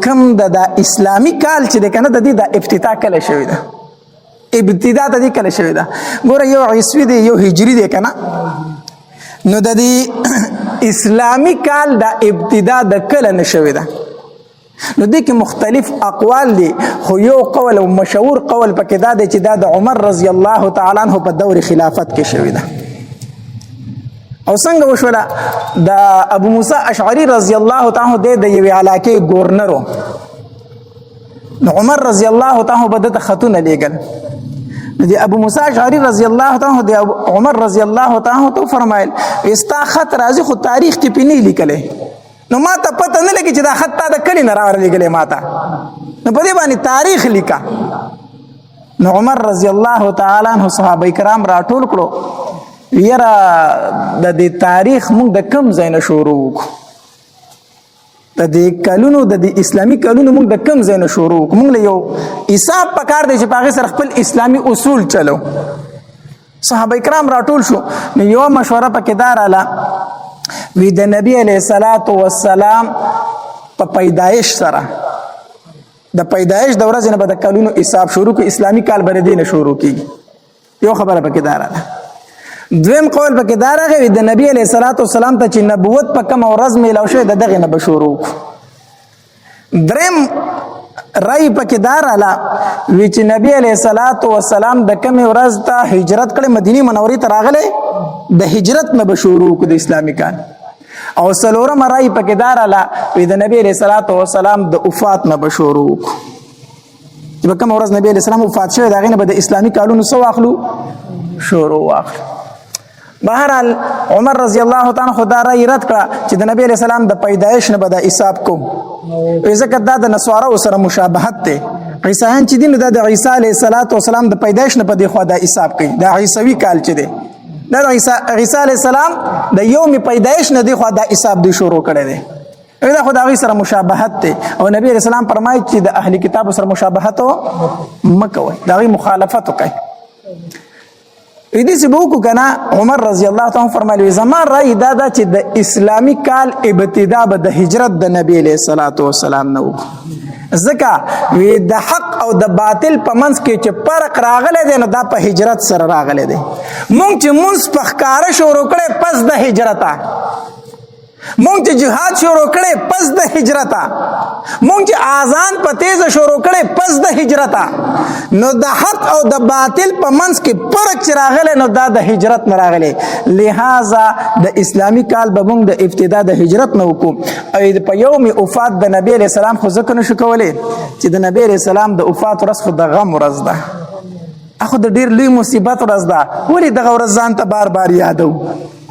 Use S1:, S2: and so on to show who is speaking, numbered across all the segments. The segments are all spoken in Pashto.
S1: کم د اسلامي کال چې د کنه د دې د افتتاح کله شوی ده ابتدا د دې کله شوی ده ګوره یو عیسوي دی یو هجری دی کنه نو د دې اسلامي کال د ابتدا د کله نشوي ده نو دې کې مختلف اقوال دي خو یو قول او مشهور قول پکې دا دی چې دا د عمر رضی الله تعالی عنہ په دور خلافت کې شوی ده او څنګه وشوله د ابو موسی اشعری رضی الله تعالی عنہ د یو علاقې گورنرو نو عمر رضی الله تعالی عنہ بده خطونه لېګل دی ابو موسی اشعری رضی الله تعالی عنہ دی عمر رضی الله تعالی عنہ تو فرمایل استا خط راځي خو تاریخ کې پینې لیکلې نو ما ته پته نه لګی چې دا خط تا د کلی نه راغلی ما ته نو په دې باندې تاریخ لیکا نو عمر رضی الله تعالی عنہ صحابه کرام راټول کړو یاره د دې تاریخ موږ د کم ځای نه شروع وکړو د دې کلونو د اسلامي کلونو موږ د کم ځای نه شروع وکړو موږ له یو حساب پکار دی چې په هغې سره خپل اسلامي اصول چلو صحابه کرام راټول شو نو یوه مشوره پکې دا راله وی د نبی علیه الصلاة والسلام په پیدایش سره د پیدایش د ورځې نه به د کلونو حساب شروع کړو اسلامي کال به د دې نه شروع کېږي یو خبره پکې دا راله دویم قول پکې دا راغی د نبی علیه الصلاة والسلام ته چې نبوت په کومه ورځ میلاو شوی د دغې نه به شروع کړو دریم رای پکې دا راله وی چې نبی علیه الصلاة والسلام د کومې ورځ ته هجرت کړی مدینې منورې ته راغلی د هجرت نه به شروع کړو د اسلامي کال او څلورم رای پکې دا راله وی د نبی علیه الصلاة والسلام د وفات نه به شروع کړو چې په کومه ورځ نبی علیه السلام وفات شوی د هغې نه به د اسلامي کالونو څه واخلو شروع واخلو بهرحال عمر رضی الله تعالی خدا رای رد کړه چې د نبی علیہ السلام د پیدایش نه به دا حساب کوم ځکه دا د نصارو سره مشابهت دی عیسایان چې دي نو دا د عیسی علیه السلام د پیدایش نه په دې خوا دا حساب کوي دا عیسوي کال چې دی دا د عیسی علیه السلام د یوم پیدایش نه دی خوا دا حساب دی شروع کړی دی دا خو د هغوی سره مشابهت دی او نبی علیہ السلام فرمایي چې د اهل کتابو سره مشابهت مه کوئ د هغوی مخالفت وکړئ دې څه به وکړو که نه عمر رضی الله تعالی فرمایي زما رای دا ده چې د اسلامي کال ابتدا به د هجرت د نبی علیه الصلاة والسلام نه وکړو ځکه د حق او د باطل په منځ کې چې فرق راغلی دی نو دا په هجرت سره راغلی دی مونږ چې مونځ په ښکاره شروع کړی پس د هجرته مونږ چې جهاد شروع کړی پس د هجرته مونږ چې اذان په تیزه شروع کړی پس د هجرته نو د حق او د باطل په منځ کې فرق چې راغلی نو دا د هجرت نه راغلی لہذا د اسلامي کال به مونږ د ابتدا د هجرت نه وکړو او په یوم وفات د نبی علیه السلام خو ځکه نشو کولی چې د نبی علیه السلام د وفات ورځ خو د غم ورځ ده خو د ډېر لوی مصیبت ورځ ده ولې دغه ورځ ځان ته بار بار یادو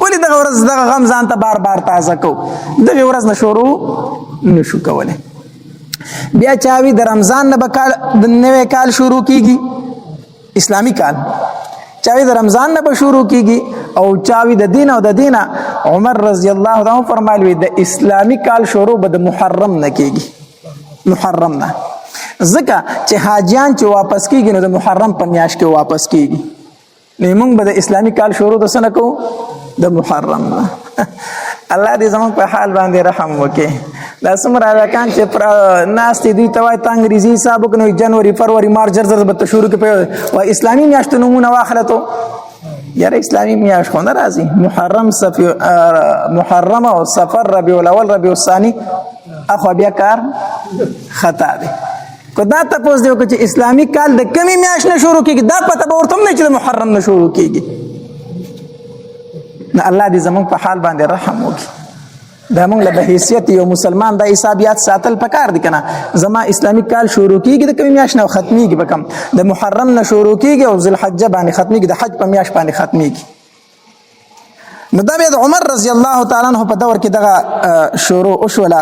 S1: ولې دغه ورځ دغه غم ځان ته بار بار تازه کو دغه ورځ نه شروع نشو کولی بیا چاوي د رمضان نه به د نوی کال شروع کیږي اسلامي کال چاوي د رمضان نه به شروع کیږي او چاوي د دین او د دینه عمر رضی الله عنه فرمایلی د اسلامي کال شروع به د محرم نه کیږي محرم نه ځکه چې حاجیان چې واپس کیږي نو د محرم په میاشت کې واپس کیږي نو موږ به د اسلامي کال شروع د څه نه کوو د محرم نه الله دې زموږ په حال باندې رحم وکړي دا څومره هلکان چې ناست دي دوی ته وایي ته انګریزي حساب وکړو جنوري فروری مارچ زر زر به ته شروع کړي وایي اسلامي میاشتو نومونه واخله تو یاره اسلامي میاشت خو نه راځي محرم او سفر ربیع الاول ربیع الثاني اخوا بیا کار خطا دی که دا تپوس دی وکړه چې اسلامي کال د کمې میاشت نه شروع کېږي دا پته به ورته هم نه چې د محرم نه شروع کېږي نه الله دې زموږ په حال باندې رحم وکړي دا موږ له حیثیت یو مسلمان دا حسابیات ساتل پکار دي که نه زما اسلامي کال شروع کېږي د کمې میاشت نه او ختمېږي به کم د محرم نه شروع کېږي او ذوالحجه باندې ختمېږي د حج په میاشت باندې ختمېږي نو دا بیا د عمر رضی الله تعالی عنه په دور کې دغه شروع وشوله